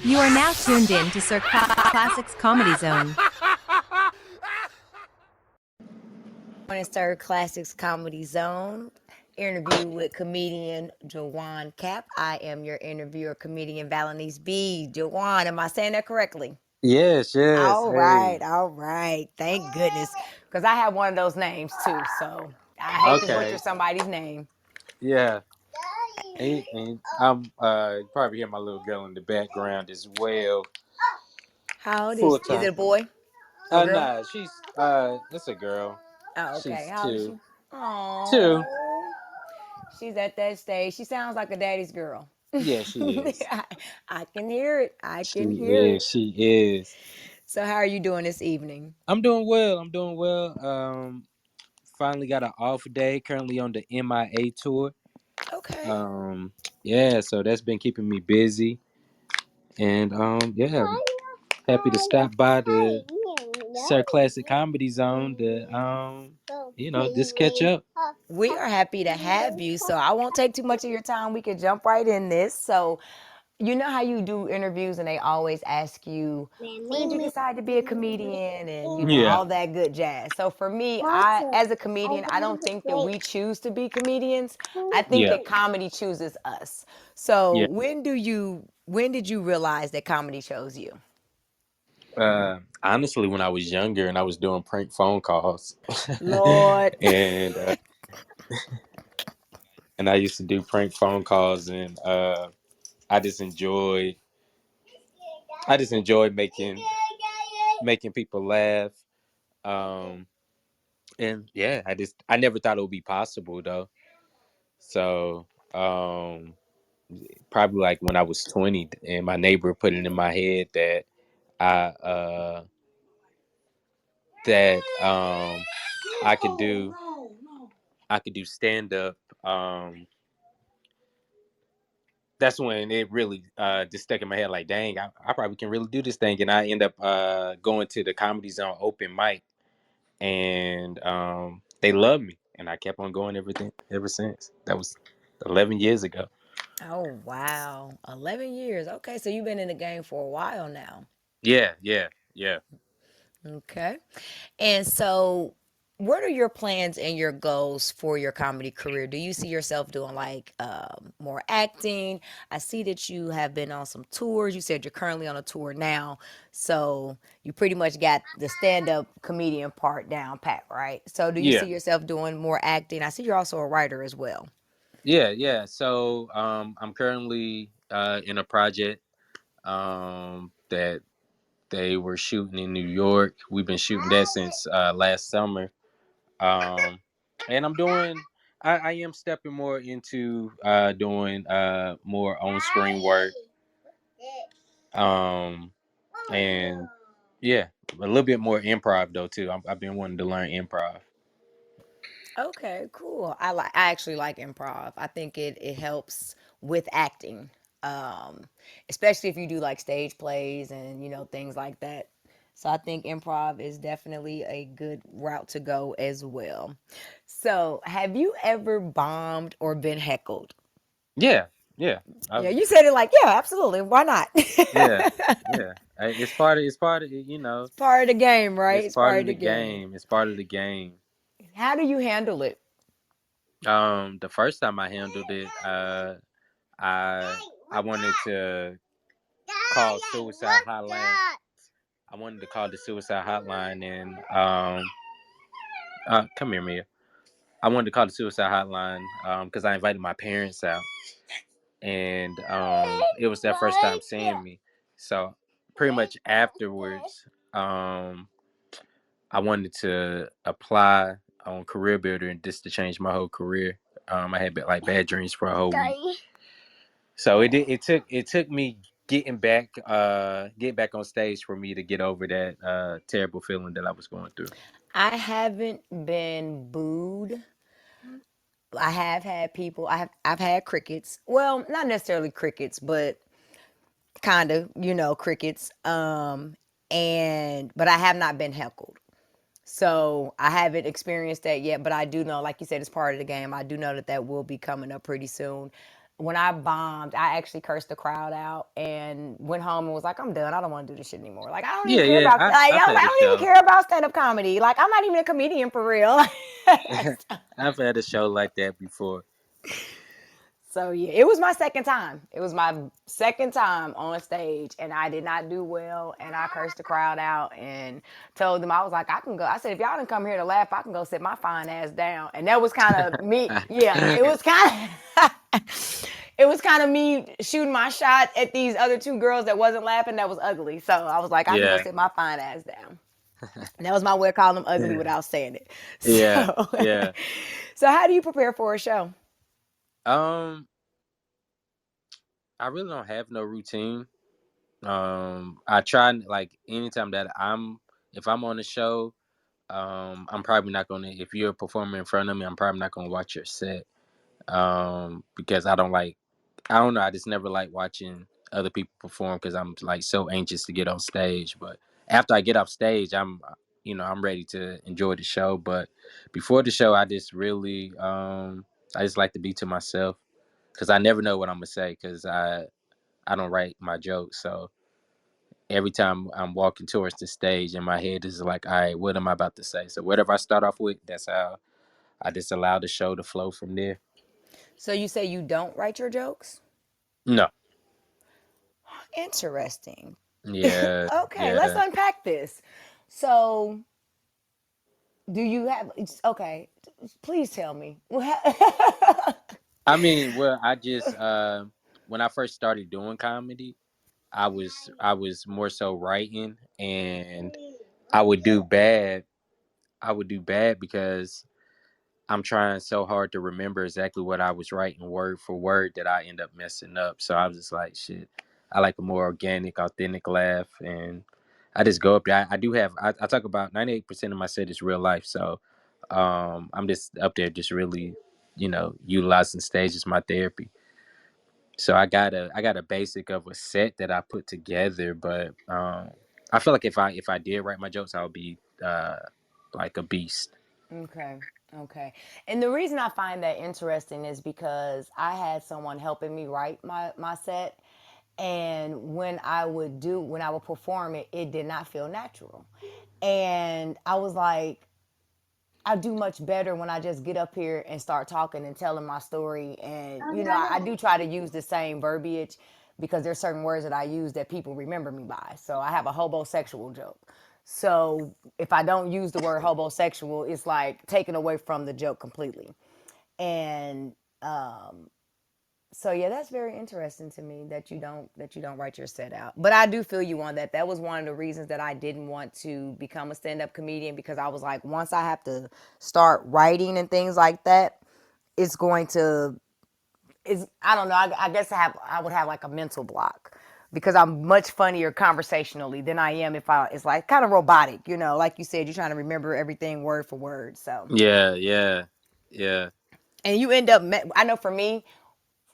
You are now tuned in to Sir Classics Comedy Zone. Morning Sir Classics Comedy Zone. Interview with comedian Jiwan Kapp. I am your interviewer, comedian Valenese B. Jiwan, am I saying that correctly? Yes, yes. All Hey. right, all right. Thank goodness. Because I have one of those names too. So I hate to butcher Okay. somebody's name. Yeah. And I'm you probably hear my little girl in the background as well. How old Full is it time. a boy or girl? Nah, she's it's a girl. Oh, okay. She's How old is two. she? Two. Oh, she's at that stage. She sounds like a daddy's girl. Yeah, she is. I can hear it. I She can hear it. is. She is. So, how are you doing this evening? I'm doing well. I'm doing well. Finally got an off day. Currently on the MIA tour. Okay. Um, yeah, so that's been keeping me busy. And yeah, happy to stop by the Sir Classic Comedy Zone to just catch up. We are happy to have you. So, I won't take too much of your time. We can jump right in this. So, you know how you do interviews and they always ask you, when did you decide to be a comedian and, Yeah, all that good jazz. So, for me, as a comedian, I don't think that we choose to be comedians. I think yeah, that comedy chooses us. So, yeah. when did you realize that comedy chose you? Honestly, when I was younger and I was doing prank phone calls, Lord. and and I used to do prank phone calls, and I just enjoyed making people laugh. Um, and yeah, I never thought it would be possible though. So probably like when I was 20, and my neighbor put it in my head that I that I could do I could do stand up. That's when it really just stuck in my head like, dang, I probably can really do this thing. And I end up going to the Comedy Zone open mic, and they love me, and I kept on going everything ever since. That was 11 years ago. Oh, wow. 11 years. Okay, so you've been in the game for a while now. Yeah, yeah, yeah. Okay. And so, what are your plans and your goals for your comedy career? Do you see yourself doing like more acting? I see that you have been on some tours. You said you're currently on a tour now. So, you pretty much got the stand up comedian part down pat, right? So, do you see Yeah. yourself doing more acting? I see you're also a writer as well. Yeah, yeah. So I'm currently in a project that they were shooting in New York. We've been shooting that since last summer, um, and I am stepping more into doing more on screen work, um, and yeah, a little bit more improv though too. I've been wanting to learn improv. Okay, cool. I actually like improv. I think it helps with acting. Um, Especially if you do like stage plays and things like that. So I think improv is definitely a good route to go as well. So, have you ever bombed or been heckled? Yeah, yeah. Yeah, I've, you said it like, yeah, absolutely. Why not? yeah, yeah. It's Part of the game, right? it's It's part part of of the the game. game. It's part of the game. How do you handle it? The first time I handled it, I I wanted to call suicide hotline. I wanted to call the suicide hotline, and come here, Mia. I wanted to call the suicide hotline because I invited my parents out, and it was their first time seeing me. So pretty much afterwards, I wanted to apply on Career Builder and just to change my whole career. I had like bad dreams for a whole week. So it took me getting back on stage for me to get over that terrible feeling that I was going through. I haven't been booed. I have had people. I've had crickets. Well, not necessarily crickets, but kind of, crickets. And but I have not been heckled. So I haven't experienced that yet, but I do know, like you said, it's part of the game. I do know that that will be coming up pretty soon. when I bombed, I actually cursed the crowd out and went home and was like, I'm done. I don't want to do this shit anymore. Like, I don't even Yeah, care yeah. about, like, I've I was had like, I a don't even show. care about stand up comedy. Like, I'm not even a comedian for real. I've had a show like that before. So yeah, it was my second time. It was my second time on stage, and I did not do well. And I cursed the crowd out and told them I was like, I can go. I said, if y'all didn't come here to laugh, I can go sit my fine ass down. And that was kind of me. Yeah, it was kind of. It was kind of me shooting my shot at these other two girls that wasn't laughing. That was ugly. So I was like, I can go Yeah. sit my fine ass down. And that was my way of calling them ugly Yeah. without saying it. Yeah. So, Yeah. so how do you prepare for a show? Um, I really don't have no routine. I try like anytime that if I'm on the show, I'm probably not gonna if you're a performer in front of me, I'm probably not gonna watch your set. Because I don't know, I just never like watching other people perform because I'm like so anxious to get on stage. But after I get off stage, I'm ready to enjoy the show. But before the show, I just like to be to myself because I never know what I'm gonna say because I don't write my jokes. So every time I'm walking towards the stage in my head is like, all right, what am I about to say? So whatever I start off with, that's how I just allow the show to flow from there. So you say you don't write your jokes? No. Interesting. Yeah. Okay, let's Yeah. unpack this. So, do you have, okay, please tell me. I mean, well, I just when I first started doing comedy, I was more so writing and I would do bad. I would do bad because I'm trying so hard to remember exactly what I was writing word for word that I end up messing up. So I was just like, shit. I like a more organic, authentic laugh, and I just go up there. I do have. I talk about 98% of my set is real life, so I'm just up there, just really, utilizing stage as my therapy. So I got a basic of a set that I put together, but I feel like if I did write my jokes, I would be like a beast. Okay, okay. And the reason I find that interesting is because I had someone helping me write my set. And when I would perform it, it did not feel natural. And I was like, I do much better when I just get up here and start talking and telling my story. And, I do try to use the same verbiage because there's certain words that I use that people remember me by. So I have a hobosexual joke. So if I don't use the word hobosexual, it's like taken away from the joke completely. And so yeah, that's very interesting to me that you don't write your set out. But I do feel you on that. That was one of the reasons that I didn't want to become a stand-up comedian because I was like, once I have to start writing and things like that, it's going to is I don't know. I guess I would have like a mental block because I'm much funnier conversationally than I am if I it's like kind of robotic, like you said, you're trying to remember everything word for word. So Yeah, yeah, yeah. and you end up I know for me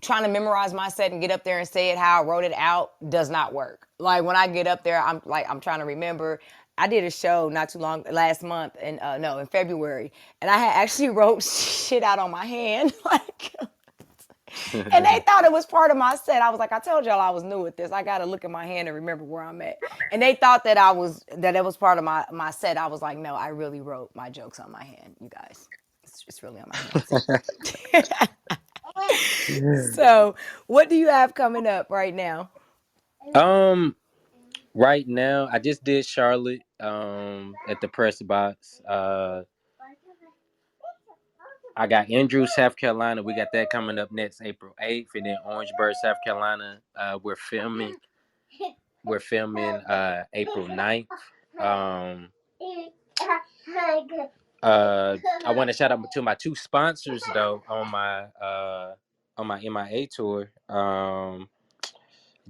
trying to memorize my set and get up there and say it how I wrote it out does not work. Like when I get up there, I'm trying to remember. I did a show not too long last month, and no, in February, and I had actually wrote shit out on my hand, like, and they thought it was part of my set. I was like, I told y'all I was new at this. I got to look at my hand and remember where I'm at. And they thought that it was part of my set. I was like, no, I really wrote my jokes on my hand, you guys. It's really on my hand. See? So, what do you have coming up right now? um, right now, I just did Charlotte at the press box. I got Andrews, South Carolina. We got that coming up next April 8th, and then Orangeburg, South Carolina. We're filming April 9th. Um, I want to shout out to my two sponsors though on my MIA tour.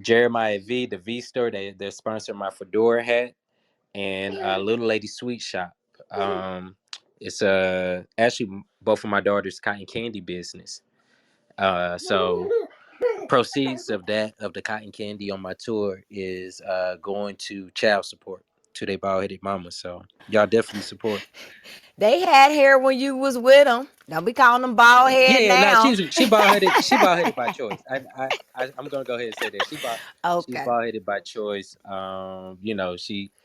Jeremiah V, the V store, they're sponsoring my fedora hat, and Little Lady Sweet Shop. It's actually both of my daughter's cotton candy business. So proceeds of the cotton candy on my tour is going to child support. to their bald headed mama. So y'all definitely support. They had hair when you was with them. Don't be calling them bald head Yeah, now now. she bald headed. She bald headed by choice. I'm gonna go ahead and say that she's Okay. bald headed by choice.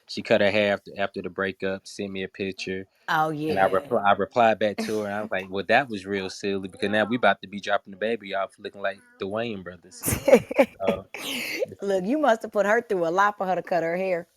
She cut her hair after the breakup. Sent me a picture, Oh and yeah. I replied back to her. And I was like, well, that was real silly because now we about to be dropping the baby off looking like the Wayne brothers. So Look, you must have put her through a lot for her to cut her hair.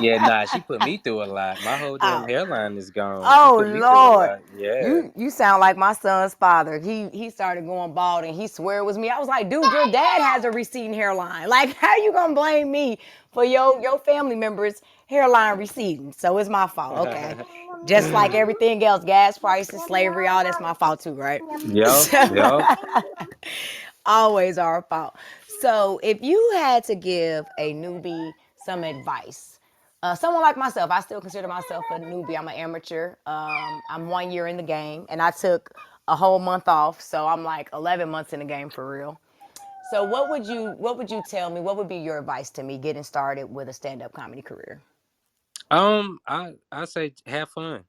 yeah, nah, she put me through a lot. My whole damn Oh. hairline is gone. She Oh put me through a Lord. lot. Yeah. You sound like my son's father. He started going bald and he swear it was me. I was like, dude, your dad has a receding hairline. Like, how you gonna blame me for your family members' hairline receding? So it's my fault. Okay. Just like everything else, gas prices, slavery, all that's my fault too, right? Yup, So yup. always our fault. So if you had to give a newbie some advice, someone like myself, I still consider myself a newbie. I'm an amateur. I'm 1 year in the game, and I took a whole month off, so I'm like 11 months in the game for real. So what would you tell me? What would be your advice to me getting started with a stand up comedy career? I say have fun.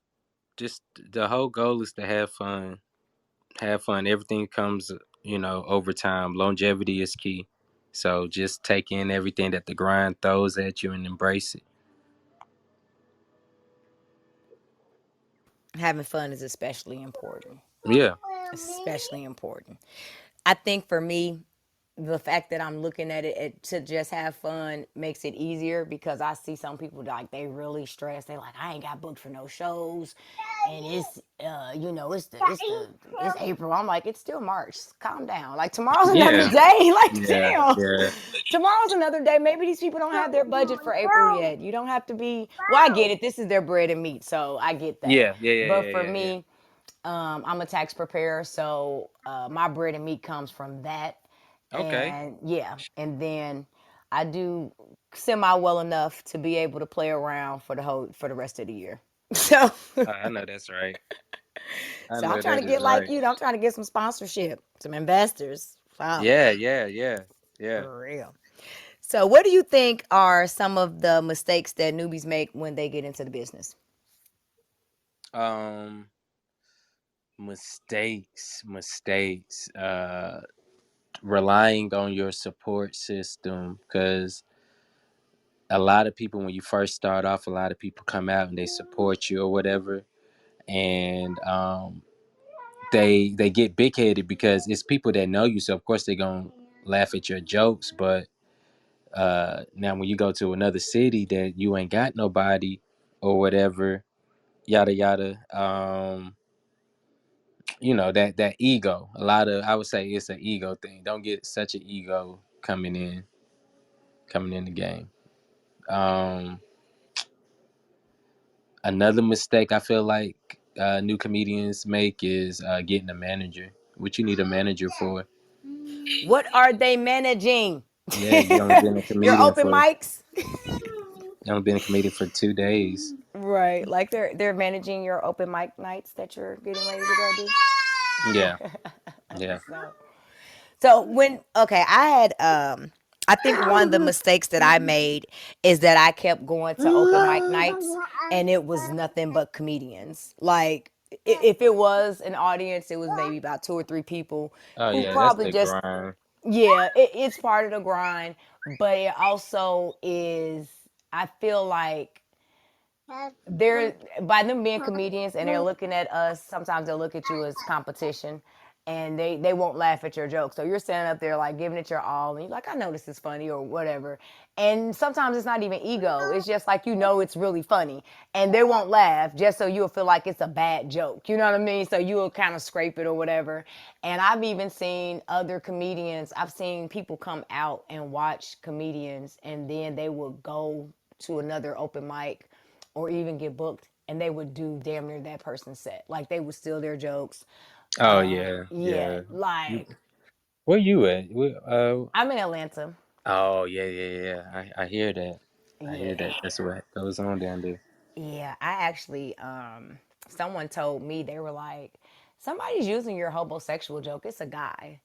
Just the whole goal is to have fun. Have fun. Everything comes, over time. Longevity is key. So just take in everything that the grind throws at you and embrace it. Having fun is especially important. Yeah. Especially important. I think for me, the fact that I'm looking at it to just have fun makes it easier because I see some people like they really stress. They like I ain't got booked for no shows, and it's April. I'm like it's still March. Calm down. Like tomorrow's another Yeah. day. Like Yeah. damn, Yeah. tomorrow's another day. Maybe these people don't have their budget for April yet. You don't have to be. Well, I get it. This is their bread and meat, so I get that. Yeah. Yeah. Yeah. But Yeah. for Yeah. Yeah. me, I'm a tax preparer, so my bread and meat comes from that. Okay. And yeah, and then I do semi well enough to be able to play around for the rest of the year. So, I know that's right. I so I'm know trying that to is get like right. I'm trying to get some sponsorship, some investors. Wow, Yeah. Yeah. Yeah. Yeah. for real. So, what do you think are some of the mistakes that newbies make when they get into the business? Um, mistakes. Relying on your support system because a lot of people when you first start off, a lot of people come out and they support you or whatever, and they get big headed because it's people that know you, so of course they're gonna laugh at your jokes. But now when you go to another city that you ain't got nobody or whatever, yada yada, that ego. A lot of I would say it's an ego thing. Don't get such an ego coming in the game. Um, Another mistake I feel like new comedians make is getting a manager. What you need a manager for? What are they managing? Yeah, you only been a Your comedian open for mics? 2 days. Right. Like they're managing your open mic nights that you're getting ready to go do. Yeah, yeah. So so when okay, I think one of the mistakes that I made is that I kept going to open mic nights and it was nothing but comedians. Like if it was an audience, it was maybe about two or three people Oh who yeah, that's probably the just grind. yeah, it's part of the grind, but it also is I feel like they're by them being comedians and they're looking at us sometimes they'll look at you as competition and they won't laugh at your joke so you're standing up there like giving it your all and you're like I know this is funny or whatever and sometimes it's not even ego it's just like it's really funny and they won't laugh just so you'll feel like it's a bad joke you know what I mean so you'll kind of scrape it or whatever and I've even seen other comedians I've seen people come out and watch comedians and then they will go to another open mic or even get booked and they would do damn near that person's set. Like they would steal their jokes. Oh yeah, Yeah, yeah. You, like where you at? I'm in Atlanta. Oh yeah, yeah, yeah. I hear that. I hear Yeah. that. That's what goes on down there. Yeah, I actually someone told me they were like somebody's using your homosexual joke. It's a guy.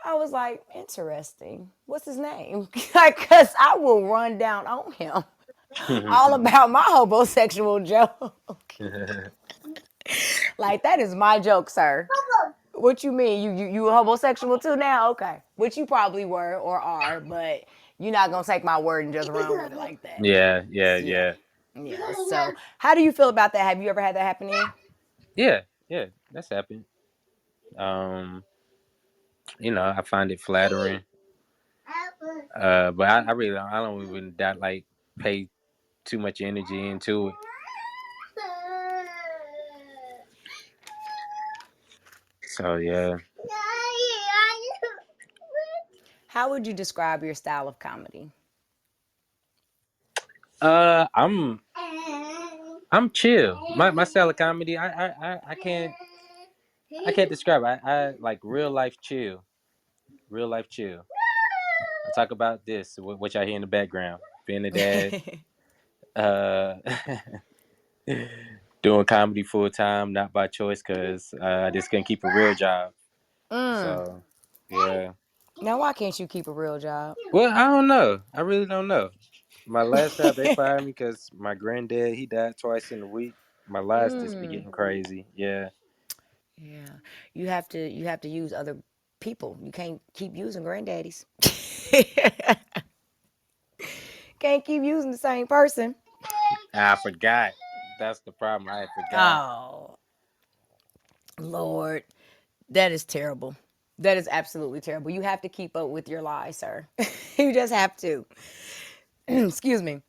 I was like, interesting. What's his name? Like, cause I will run down on him. all about my homosexual joke. Like that is my joke, sir. What you mean? You a homosexual too now? Okay. Which you probably were or are, but you're not gonna take my word and just run with it like that. Yeah, yeah, Yeah. yeah, Yeah. So how do you feel about that? Have you ever had that happen to you? yeah, yeah. That's happened. Um, I find it flattering. But I really don't, I don't even that like pay too much energy into it. So yeah. How would you describe your style of comedy? I'm chill. My style of comedy, I can't describe it. I like real life chill. Real life chill. I talk about this, what y'all hear in the background. Being a dad, uh, doing comedy full time, not by choice, because I just couldn't keep a real job. Mm. So, yeah. Now, why can't you keep a real job? Well, I don't know. I really don't know. My last job, they fired me because my granddad, he died twice in a week. My lives just be Mm. getting crazy. Yeah. Yeah. You have to use other people. You can't keep using granddaddies. Can't keep using the same person. I forgot. That's the problem. I forgot. Oh, Lord. That is terrible. That is absolutely terrible. You have to keep up with your lies, sir. You just have to. Excuse me.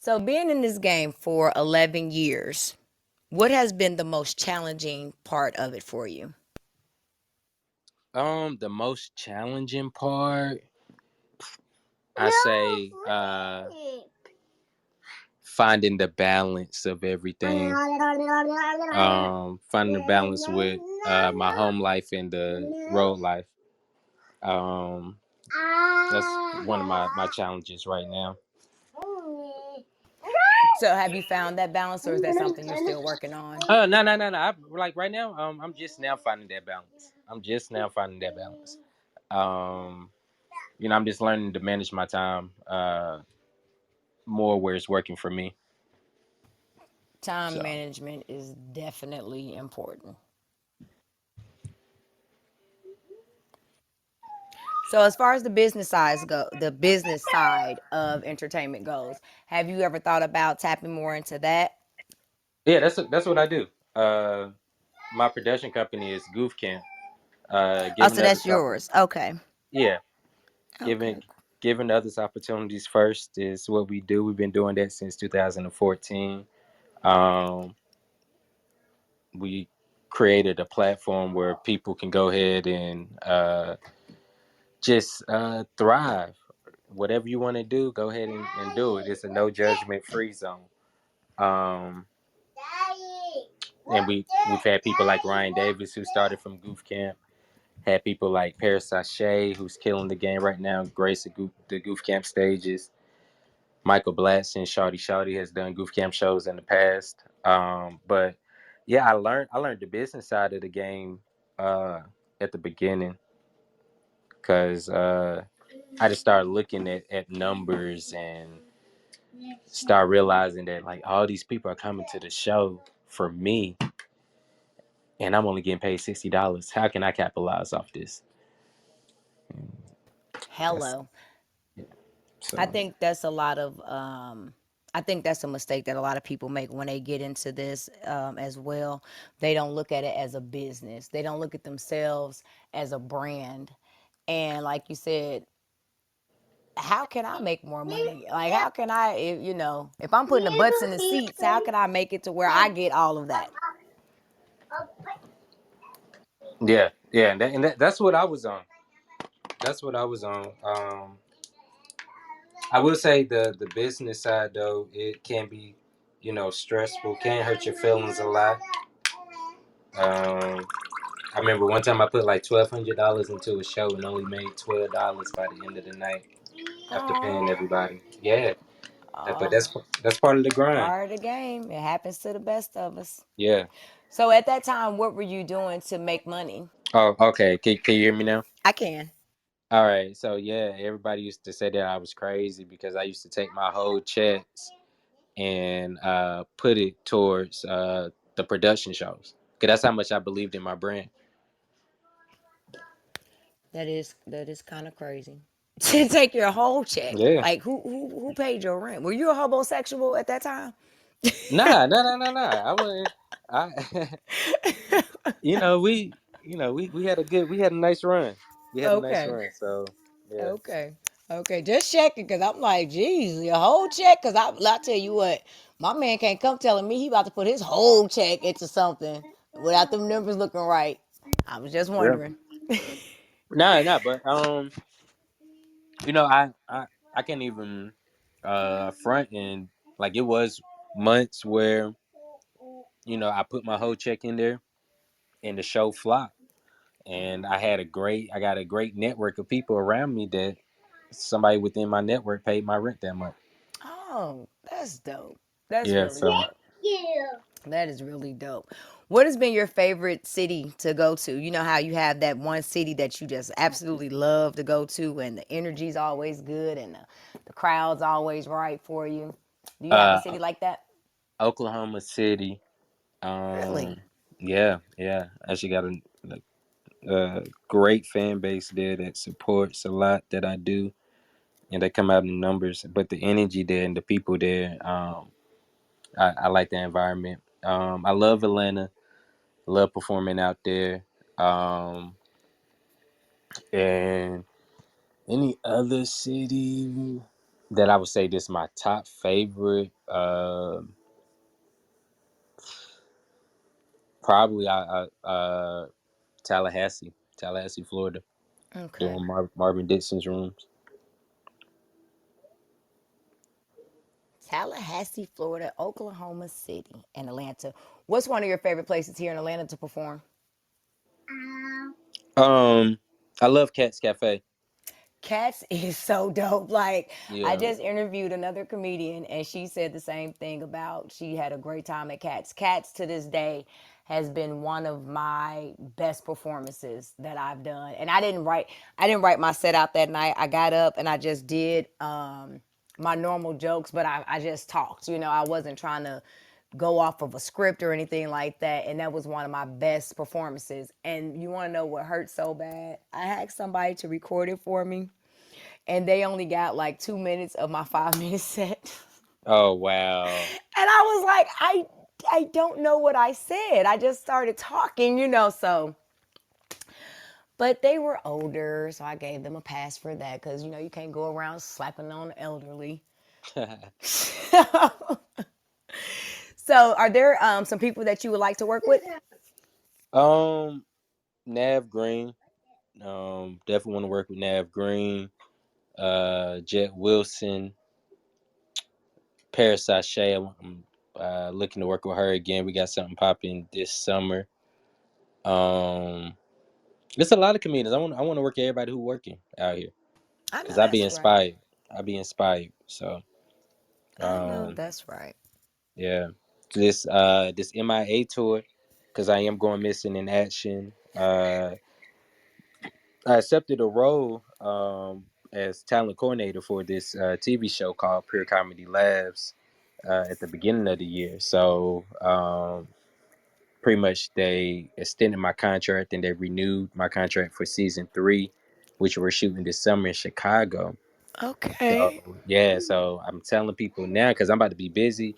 So, being in this game for 11 years, what has been the most challenging part of it for you? The most challenging part, I say, finding the balance of everything. Finding the balance with my home life and the road life. Um, that's one of my challenges right now. So, have you found that balance, or is that something you're still working on? No, no, no, no. Like right now, I'm just now finding that balance. I'm just now finding that balance. Um, I'm just learning to manage my time more where it's working for me. Time So management is definitely important. So, as far as the business side of entertainment goes, have you ever thought about tapping more into that? yeah, that's what I do. Uh, my production company is Goof Camp. Oh, Giving so that's others yours. Okay. yeah, giving Okay. giving others opportunities first is what we do. We've been doing that since 2014. Um, we created a platform where people can go ahead and just thrive. Whatever you want to do, go ahead and do it. It's a no judgment free zone. Um, and we've had people like Ryan Davis who started from Goof Camp. Had people like Paris Sachet who's killing the game right now. Grace the Goof Camp stages. Michael Blatson, Shawty has done Goof Camp shows in the past. But yeah, I learned the business side of the game uh, at the beginning because I just started looking at numbers and start realizing that like all these people are coming to the show for me, and I'm only getting paid $60. How can I capitalize off this? That's Hello. I so. think that's a lot of I think that's a mistake that a lot of people make when they get into this as well. They don't look at it as a business. They don't look at themselves as a brand. And like you said, how can I make more money? Like how can I if I'm putting the butts in the seats, how can I make it to where I get all of that? Yeah, yeah, that's what I was on. That's what I was on. I will say the business side though, it can be, stressful, can hurt your feelings a lot. I remember one time I put like $1,200 into a show and only made $12 by the end of the night after paying Oh, everybody. Yeah, but oh, that's part of the grind. part of the game. It happens to the best of us. Yeah. So at that time, what were you doing to make money? Oh, okay. Can you hear me now? I can. All right, so yeah, everybody used to say that I was crazy because I used to take my whole checks and put it towards the production shows. Cause that's how much I believed in my brand. That is kind of crazy. To take your whole check. Yeah. Like who paid your rent? Were you a homosexual at that time? Nah. I wasn't. I, we, we had a nice run. We had a nice Okay. run. So yeah. Okay. Okay. Just checking because I'm like, geez, your whole check. Because I tell you what, my man can't come telling me he about to put his whole check into something without them numbers looking right. I was just Yeah. wondering. Nah. But I can't even front and like it was months where I put my whole check in there and the show flopped. And I got a great network of people around me that somebody within my network paid my rent that month. Oh, that's dope. That's Yeah, really so dope. That is really dope. What has been your favorite city to go to? You know how you have that one city that you just absolutely love to go to, and the energy's always good, and the crowd's always right for you. Do you have a uh city like that? Oklahoma City. Really? Yeah. Actually got a great fan base there that supports a lot that I do, and they come out in numbers. But the energy there and the people there, I like the environment. I love Atlanta. Love performing out there. And any other city that I would say this is my top favorite? Probably Tallahassee, Florida, Okay. doing Marvin Dixon's rooms. Tallahassee, Florida, Oklahoma City, and Atlanta. What's one of your favorite places here in Atlanta to perform? Um, I love Cat's Cafe. Cats is so dope. Like I Yeah. just interviewed another comedian and she said the same thing about she had a great time at Cats. Cats to this day has been one of my best performances that I've done. And I didn't write my set out that night. I got up and I just did my normal jokes, but I just talked. I wasn't trying to go off of a script or anything like that. And that was one of my best performances. And you want to know what hurt so bad? I asked somebody to record it for me, and they only got like 2 minutes of my 5 minute set. Oh wow. And I was like, I don't know what I said. I just started talking. So but they were older, so I gave them a pass for that because you can't go around slapping on the elderly. So, are there some people that you would like to work with? um, Nav Green. Definitely want to work with Nav Green. Jet Wilson, Paris Sachet. I'm looking to work with her again. We got something popping this summer. Um, there's a lot of comedians. I want to work with everybody who working out here I because know that's right. I be inspired. So I know um, that's right. yeah, this MIA tour because I am going missing in action. I accepted a role as talent coordinator for this TV show called Pure Comedy Labs at the beginning of the year. So pretty much they extended my contract and they renewed my contract for season 3, which we're shooting this summer in Chicago. Okay. So yeah, so I'm telling people now because I'm about to be busy.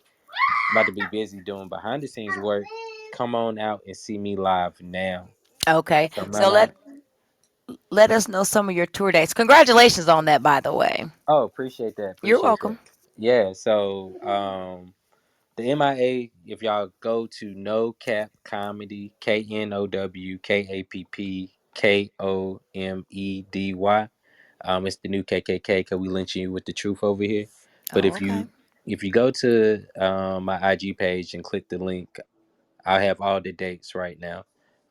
I'm about to be busy doing behind the scenes work. Come on out and see me live now. Okay. So I'm not So lying. let us know some of your tour dates. Congratulations on that, by the way. Oh, appreciate that. You're Appreciate that. welcome. Yeah. So the MIA, if y'all go to No Cap Comedy, KNOWKAPPKOMEDY. It's the new KKK because we lynching you with the truth over here. But Oh, okay. if you go to my IG page and click the link, I have all the dates right now.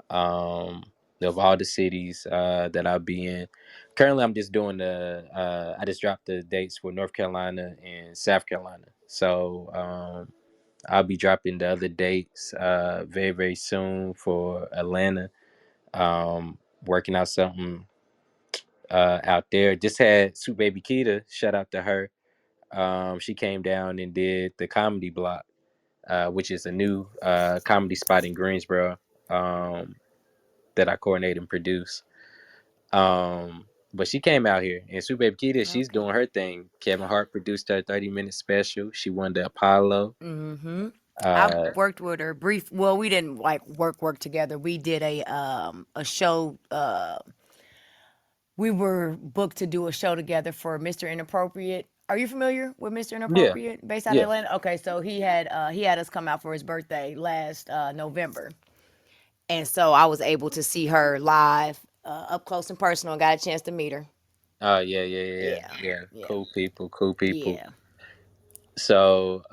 Um, of all the cities that I'll be in. Currently, I'm just doing I just dropped the dates for North Carolina and South Carolina. So I'll be dropping the other dates very, very soon for Atlanta. Working out something out there. Just had Sweet Baby Keita. Shout out to her. She came down and did the Comedy Block, which is a new comedy spot in Greensboro that I coordinate and produce. But she came out here, and Sweet Baby Keita, she's Okay. doing her thing. Kevin Hart produced her 30-minute special. She won the Apollo. Mm-hmm. I've Uh, worked with her brief. Well, we didn't like work together. We did a show. We were booked to do a show together for Mr. Inappropriate. Are you familiar with Mr. yeah, Inappropriate, based out of yeah. Atlanta? Okay, so he had us come out for his birthday last November, and so I was able to see her live, up close and personal, and got a chance to meet her. Oh yeah. Yeah, Yeah. yeah, Cool people, cool people. yeah. So,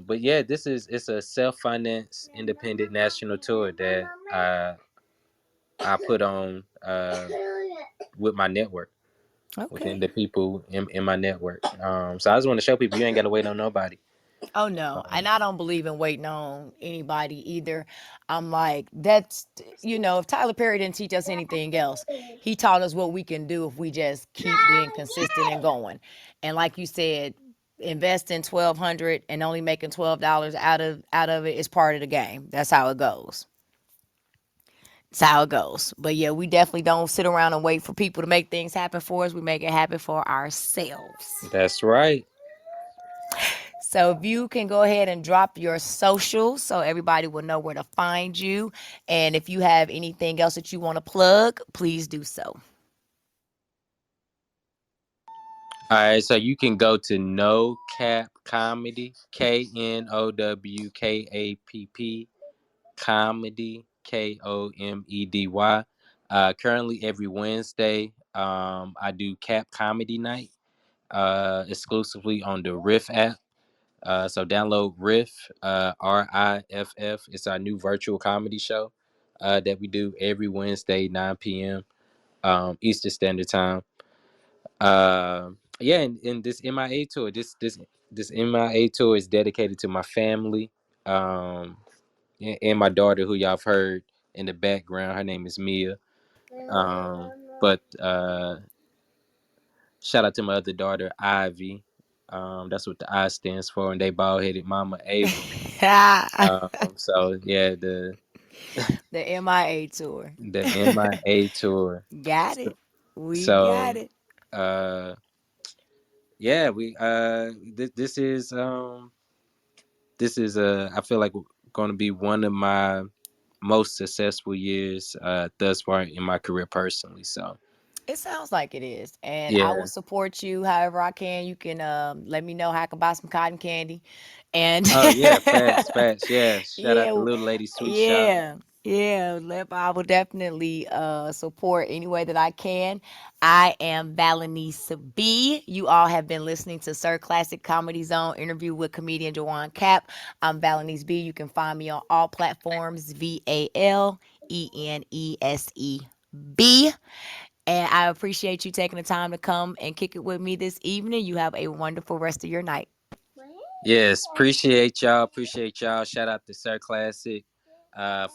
but yeah, it's a self-financed independent national tour that I put on with my network, within Okay. the people in my network. So I just want to show people you ain't got to wait on nobody. Oh no, Um, and I don't believe in waiting on anybody either. I'm like, that's, if Tyler Perry didn't teach us anything else, he taught us what we can do if we just keep being consistent and going. And like you said, investing 1,200 and only making $12 out of it is part of the game. That's how it goes. It's how it goes. But yeah, we definitely don't sit around and wait for people to make things happen for us. We make it happen for ourselves. that's right. So if you can go ahead and drop your socials so everybody will know where to find you. And if you have anything else that you want to plug, please do so. All right, so you can go to No Cap Comedy, KNOWKAPP Comedy, KOMEDY. Currently, every Wednesday, I do Cap Comedy Night, exclusively on the Riff app. So download Riff, RIFF. It's our new virtual comedy show that we do every Wednesday, 9 p.m. Eastern Standard Time. Yeah, and this MIA tour, this MIA tour is dedicated to my family, and my daughter, who y'all have heard in the background. Her name is Mia. But shout out to my other daughter, Ivy. That's what the I stands for, and they bald headed mama Ava. So yeah, The MIA tour. the MIA tour. Got it. We got So it. uh yeah, we this is I feel like going to be one of my most successful years thus far in my career personally. So It sounds like it is. And I will yeah. support you however I can. You can let me know how I can buy some cotton candy. And Oh yeah, facts. Yeah, shout out to yeah, Little Lady Sweet Shop. yeah, yeah. I will definitely support any way that I can. I am Valenese B. You all have been listening to Sir Classic Comedy Zone interview with comedian Jiwan Kapp. I'm Valenese B. You can find me on all platforms, VALENESEB. And I appreciate you taking the time to come and kick it with me this evening. You have a wonderful rest of your night. Yes, appreciate y'all. Appreciate y'all. Shout out to Sir Classic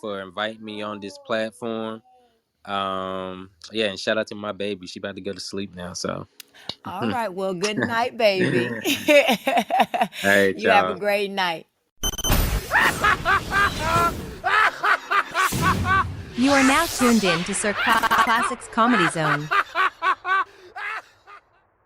for inviting me on this platform. Yeah, and shout out to my baby. She about to go to sleep now. So All right. Well, good night, baby. all right, You have a y'all. great night. You are now tuned in to Sir Classics Comedy Zone.